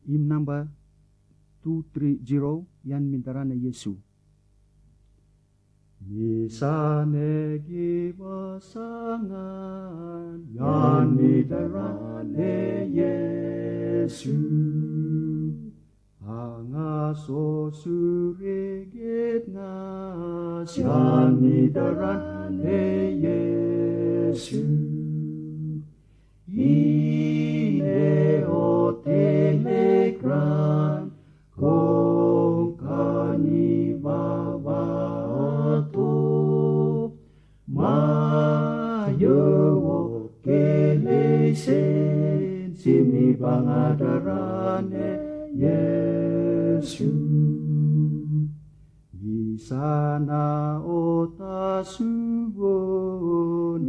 Hymn number 230, Yan Mindarana Yesu. Misan의 기와상한 얀 미다라네 예수 angasusurigit 얀 미다라네 예수 이네오 텔레그란 공간이와와도 마여워 켈레센 심리방아다라네 예수 이사나 오타수원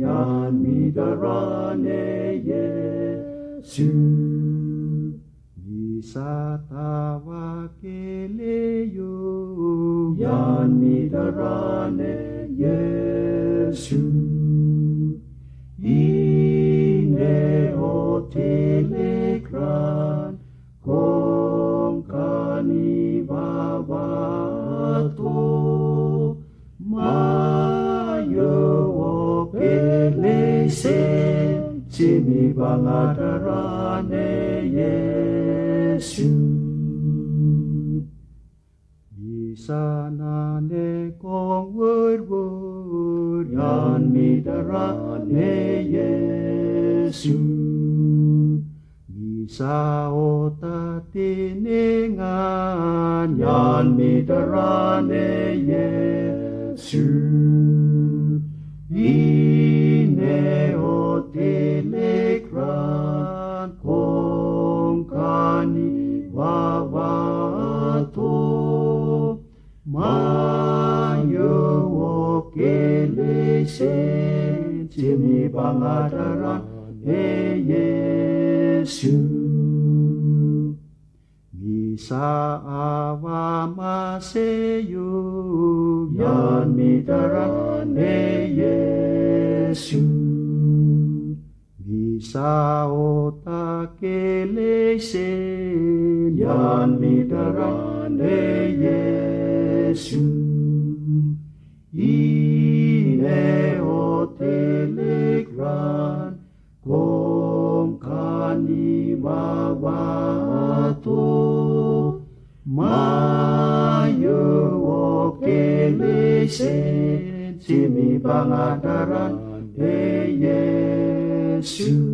얀미다라네 예수 미사타와 켈레요 얀미다라네 예수 이네오 텔레그란 공간이와와도 마여워 켈레센 심리방아다라네 예수 미사나네 공월월 얀미다라네 예수 미사오타 티닝한 얀미다라네 예수 이네오 텔레그란 공간이 와와도 마여워 켈레센 심리방아다라네 예수 미사아와 마세요 얀미다라네 예수 미사오타 켈레센 얀미다라네 예수 이네오 텔레그란 공간이와와도 마여워 켈레센 심리방아다라네 예수